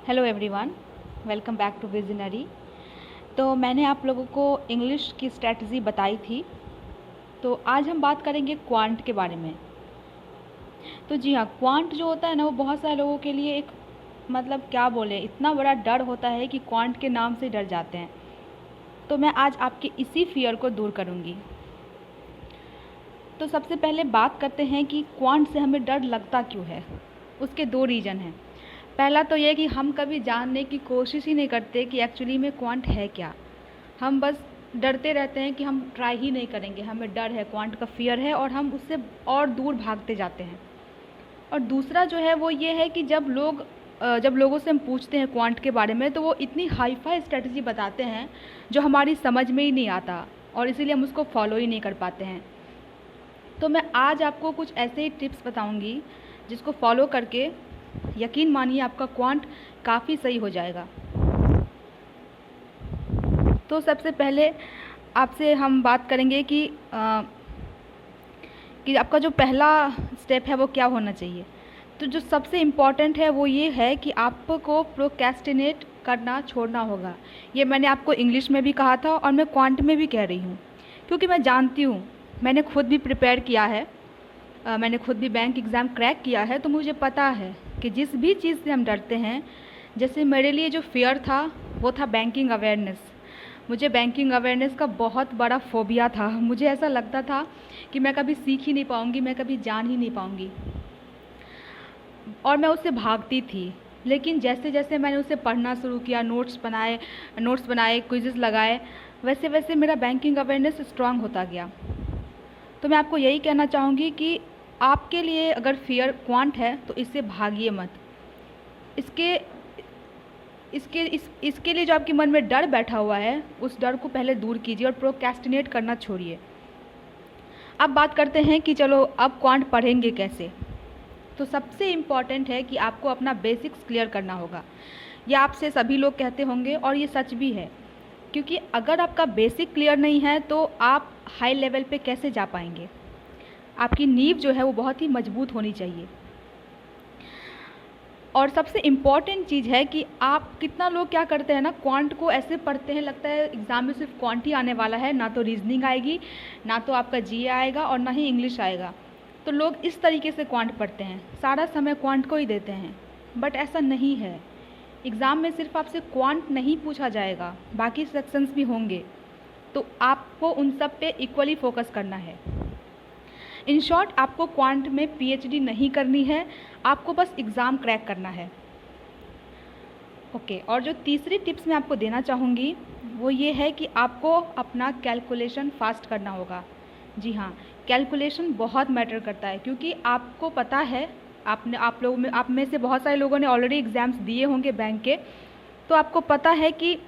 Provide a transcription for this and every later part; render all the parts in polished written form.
Hello everyone, welcome back to Visionary. तो मैंने आप लोगों को इंग्लिश की स्ट्रैटेजी बताई थी, तो आज हम बात करेंगे क्वांट के बारे में। तो जी हाँ, क्वांट जो होता है ना, वो बहुत सारे लोगों के लिए एक क्या बोले, इतना बड़ा डर होता है कि क्वांट के नाम से डर जाते हैं। तो मैं आज आपके इसी फियर को दूर करूँगी। तो सबसे पहले बात करते हैं कि क्वांट से हमें डर लगता क्यों है। उसके दो रीज़न हैं। पहला तो ये कि हम कभी जानने की कोशिश ही नहीं करते कि एक्चुअली में क्वांट है क्या। हम बस डरते रहते हैं कि हम ट्राई ही नहीं करेंगे, हमें डर है, क्वांट का फियर है और हम उससे और दूर भागते जाते हैं। और दूसरा जो है वो ये है कि जब लोगों से हम पूछते हैं क्वांट के बारे में, तो वो इतनी हाई-फाई स्ट्रेटजी बताते हैं जो हमारी समझ में ही नहीं आता और इसीलिए हम उसको फॉलो ही नहीं कर पाते हैं। तो मैं आज आपको कुछ ऐसे ही टिप्स बताऊंगी जिसको फॉलो करके यकीन मानिए आपका क्वांट काफ़ी सही हो जाएगा। तो सबसे पहले आपसे हम बात करेंगे कि आपका जो पहला स्टेप है वो क्या होना चाहिए। तो जो सबसे इम्पॉर्टेंट है वो ये है कि आपको प्रोक्रेस्टिनेट करना छोड़ना होगा। ये मैंने आपको इंग्लिश में भी कहा था और मैं क्वांट में भी कह रही हूँ, क्योंकि मैं जानती हूँ, मैंने खुद भी प्रिपेयर किया है, मैंने खुद भी बैंक एग्ज़ाम क्रैक किया है। तो मुझे पता है कि जिस भी चीज़ से हम डरते हैं, जैसे मेरे लिए जो फ़ियर था वो था बैंकिंग अवेयरनेस। मुझे बैंकिंग अवेयरनेस का बहुत बड़ा फ़ोबिया था। मुझे ऐसा लगता था कि मैं कभी सीख ही नहीं पाऊँगी, मैं कभी जान ही नहीं पाऊँगी और मैं उससे भागती थी। लेकिन जैसे जैसे मैंने उसे पढ़ना शुरू किया, नोट्स बनाए, क्विज़ेस लगाए, वैसे वैसे मेरा बैंकिंग अवेयरनेस स्ट्रांग होता गया। तो मैं आपको यही कहना चाहूँगी कि आपके लिए अगर फियर क्वांट है तो इससे भागिए मत। इसके लिए जो आपके मन में डर बैठा हुआ है, उस डर को पहले दूर कीजिए और प्रोक्रेस्टिनेट करना छोड़िए। अब बात करते हैं कि चलो अब क्वांट पढ़ेंगे कैसे। तो सबसे इम्पॉर्टेंट है कि आपको अपना बेसिक्स क्लियर करना होगा। ये आपसे सभी लोग कहते होंगे और ये सच भी है, क्योंकि अगर आपका बेसिक क्लियर नहीं है तो आप हाई लेवल पे कैसे जा पाएंगे। आपकी नींव जो है वो बहुत ही मजबूत होनी चाहिए। और सबसे इम्पॉर्टेंट चीज़ है कि आप कितना लोग क्या करते हैं ना, क्वांट को ऐसे पढ़ते हैं, लगता है एग्ज़ाम में सिर्फ क्वांट ही आने वाला है, ना तो रीजनिंग आएगी, ना तो आपका जीए आएगा और ना ही इंग्लिश आएगा। तो लोग इस तरीके से क्वांट पढ़ते हैं, सारा समय क्वांट को ही देते हैं। बट ऐसा नहीं है। एग्ज़ाम में सिर्फ आपसे क्वांट नहीं पूछा जाएगा, बाकी सेक्शंस भी होंगे, तो आपको उन सब पे इक्वली फोकस करना है। इन शॉर्ट, आपको क्वांट में पीएचडी नहीं करनी है, आपको बस एग्ज़ाम क्रैक करना है। ओके, और जो तीसरी टिप्स मैं आपको देना चाहूँगी वो ये है कि आपको अपना कैलकुलेशन फास्ट करना होगा। जी हाँ, कैलकुलेशन बहुत मैटर करता है, क्योंकि आपको पता है, आप में से बहुत सारे लोगों ने ऑलरेडी एग्ज़ाम्स दिए होंगे बैंक के, तो आपको पता है कि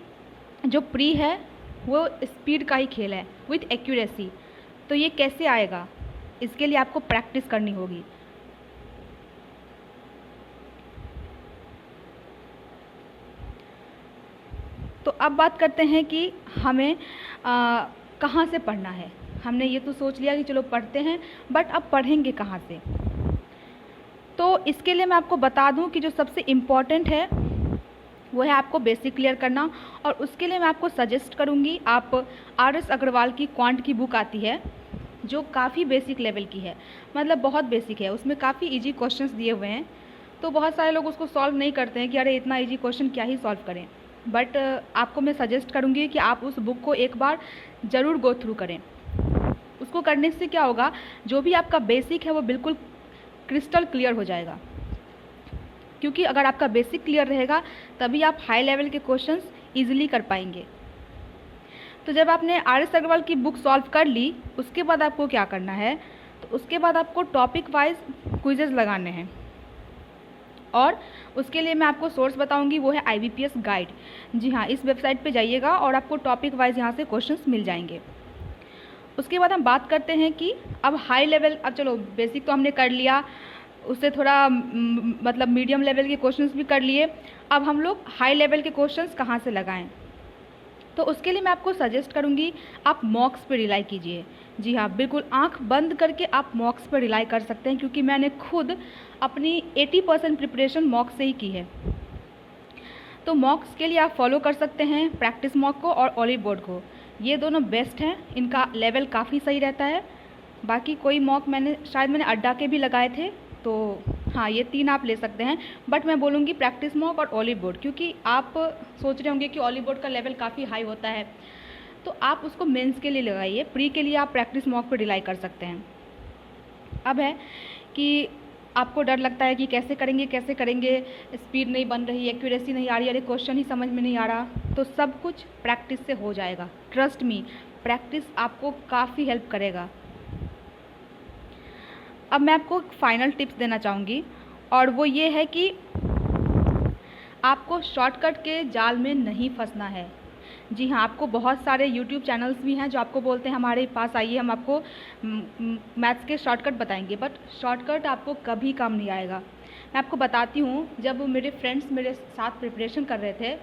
जो प्री है वो स्पीड का ही खेल है विथ एक्यूरेसी। तो ये कैसे आएगा, इसके लिए आपको प्रैक्टिस करनी होगी। तो अब बात करते हैं कि हमें कहाँ से पढ़ना है। हमने ये तो सोच लिया कि चलो पढ़ते हैं, बट अब पढ़ेंगे कहाँ से। तो इसके लिए मैं आपको बता दूं कि जो सबसे इम्पॉर्टेंट है वो है आपको बेसिक क्लियर करना। और उसके लिए मैं आपको सजेस्ट करूँगी, आप RS अग्रवाल की क्वांट की बुक आती है जो काफ़ी बेसिक लेवल की है, मतलब बहुत बेसिक है, उसमें काफ़ी इजी क्वेश्चंस दिए हुए हैं। तो बहुत सारे लोग उसको सॉल्व नहीं करते हैं कि अरे इतना इजी क्वेश्चन क्या ही सॉल्व करें। बट आपको मैं सजेस्ट करूँगी कि आप उस बुक को एक बार ज़रूर गो थ्रू करें। उसको करने से क्या होगा, जो भी आपका बेसिक है वो बिल्कुल क्रिस्टल क्लियर हो जाएगा। क्योंकि अगर आपका बेसिक क्लियर रहेगा तभी आप हाई लेवल के क्वेश्चंस ईजिली कर पाएंगे। तो जब आपने RS अग्रवाल की बुक सॉल्व कर ली, उसके बाद आपको क्या करना है, तो उसके बाद आपको टॉपिक वाइज क्विजेज़ लगाने हैं। और उसके लिए मैं आपको सोर्स बताऊंगी, वो है IBPS गाइड। जी हाँ, इस वेबसाइट पे जाइएगा और आपको टॉपिक वाइज यहाँ से क्वेश्चंस मिल जाएंगे। उसके बाद हम बात करते हैं कि अब हाई लेवल, अब चलो बेसिक तो हमने कर लिया, उससे थोड़ा मीडियम लेवल के क्वेश्चंस भी कर लिए। अब हम लोग हाई लेवल के क्वेश्चंस कहाँ से लगाएं। तो उसके लिए मैं आपको सजेस्ट करूँगी, आप मॉक्स पे रिलाई कीजिए। जी हाँ, बिल्कुल आंख बंद करके आप मॉक्स पे रिलाई कर सकते हैं, क्योंकि मैंने खुद अपनी 80% प्रिपरेशन मॉक्स से ही की है। तो मॉक्स के लिए आप फॉलो कर सकते हैं प्रैक्टिस मॉक को और ओलिव बोर्ड को। ये दोनों बेस्ट हैं, इनका लेवल काफ़ी सही रहता है। बाकी कोई मॉक मैंने अड्डा के भी लगाए थे, तो हाँ ये 3 आप ले सकते हैं। बट मैं बोलूँगी प्रैक्टिस मॉक और ओलिव बोर्ड, क्योंकि आप सोच रहे होंगे कि ओलिव बोर्ड का लेवल काफ़ी हाई होता है, तो आप उसको मेंस के लिए लगाइए। प्री के लिए आप प्रैक्टिस मॉक पर रिलाई कर सकते हैं। अब है कि आपको डर लगता है कि कैसे करेंगे, स्पीड नहीं बन रही, एक्यूरेसी नहीं आ रही, अरे क्वेश्चन ही समझ में नहीं आ रहा, तो सब कुछ प्रैक्टिस से हो जाएगा। ट्रस्ट मी, प्रैक्टिस आपको काफ़ी हेल्प करेगा। अब मैं आपको फाइनल टिप्स देना चाहूँगी, और वो ये है कि आपको शॉर्टकट के जाल में नहीं फंसना है। जी हाँ, आपको बहुत सारे यूट्यूब चैनल्स भी हैं जो आपको बोलते हैं हमारे पास आइए, हम आपको मैथ्स के शॉर्टकट बताएंगे, बट शॉर्टकट आपको कभी काम नहीं आएगा। मैं आपको बताती हूँ, जब मेरे फ्रेंड्स मेरे साथ प्रिपरेशन कर रहे थे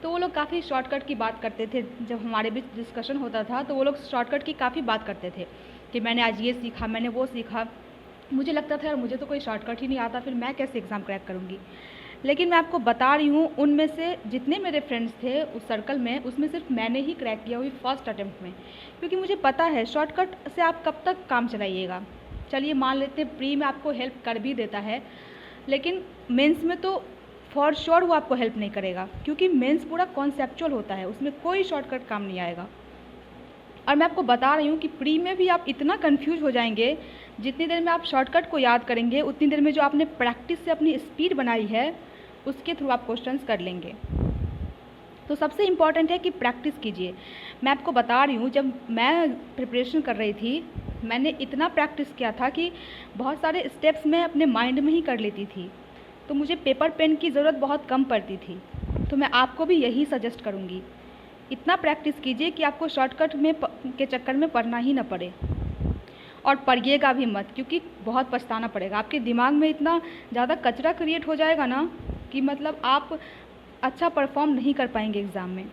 तो वो लोग काफ़ी शॉर्टकट की बात करते थे। जब हमारे बीच डिस्कशन होता था तो वो लोग शॉर्टकट की काफ़ी बात करते थे कि मैंने आज ये सीखा, मैंने वो सीखा। मुझे लगता था यार मुझे तो कोई शॉर्टकट ही नहीं आता, फिर मैं कैसे एग्ज़ाम क्रैक करूँगी। लेकिन मैं आपको बता रही हूँ, उनमें से जितने मेरे फ्रेंड्स थे उस सर्कल में, उसमें सिर्फ मैंने ही क्रैक किया हुई फर्स्ट अटेम्प्ट में, क्योंकि मुझे पता है शॉर्टकट से आप कब तक काम चलाइएगा। चलिए मान लेते हैं प्री में आपको हेल्प कर भी देता है, लेकिन मेंस में तो फॉर श्योर वो आपको हेल्प नहीं करेगा, क्योंकि मेंस पूरा कॉन्सेप्चुअल होता है, उसमें कोई शॉर्टकट काम नहीं आएगा। और मैं आपको बता रही हूँ कि प्री में भी आप इतना कंफ्यूज हो जाएंगे, जितनी देर में आप शॉर्टकट को याद करेंगे उतनी देर में जो आपने प्रैक्टिस से अपनी स्पीड बनाई है उसके थ्रू आप क्वेश्चंस कर लेंगे। तो सबसे इम्पॉर्टेंट है कि प्रैक्टिस कीजिए। मैं आपको बता रही हूँ, जब मैं प्रिपरेशन कर रही थी मैंने इतना प्रैक्टिस किया था कि बहुत सारे स्टेप्स मैं अपने माइंड में ही कर लेती थी, तो मुझे पेपर पेन की ज़रूरत बहुत कम पड़ती थी। तो मैं आपको भी यही सजेस्ट करूँगी, इतना प्रैक्टिस कीजिए कि आपको शॉर्टकट के चक्कर में पढ़ना ही ना पड़े, और पढ़िएगा भी मत, क्योंकि बहुत पछताना पड़ेगा। आपके दिमाग में इतना ज़्यादा कचरा क्रिएट हो जाएगा ना कि मतलब आप अच्छा परफॉर्म नहीं कर पाएंगे एग्ज़ाम में।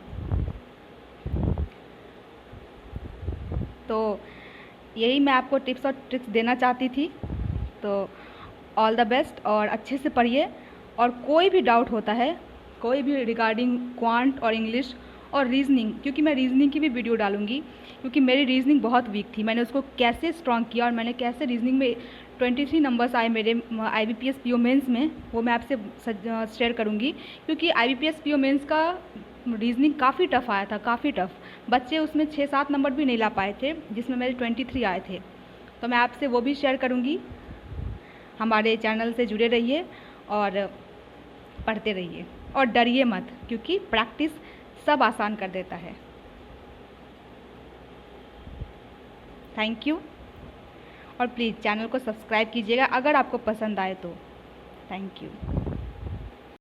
तो यही मैं आपको टिप्स और ट्रिक्स देना चाहती थी। तो ऑल द बेस्ट, और अच्छे से पढ़िए। और कोई भी डाउट होता है, कोई भी रिगार्डिंग क्वांट और इंग्लिश और रीजनिंग, क्योंकि मैं रीजनिंग की भी वीडियो डालूंगी, क्योंकि मेरी रीजनिंग बहुत वीक थी, मैंने उसको कैसे स्ट्रॉन्ग किया और मैंने कैसे रीजनिंग में 23 नंबर्स आए मेरे IBPS PO मेंस में, वो मैं आपसे शेयर करूंगी। क्योंकि IBPS PO मेंस का रीजनिंग काफ़ी टफ आया था, काफ़ी टफ। बच्चे उसमें 6-7 नंबर भी नहीं ला पाए थे, जिसमें मेरे 23 आए थे। तो मैं आपसे वो भी शेयर करूँगी। हमारे चैनल से जुड़े रहिए और पढ़ते रहिए, और डरिए मत, क्योंकि प्रैक्टिस सब आसान कर देता है। थैंक यू, और प्लीज़ चैनल को सब्सक्राइब कीजिएगा अगर आपको पसंद आए तो। Thank you.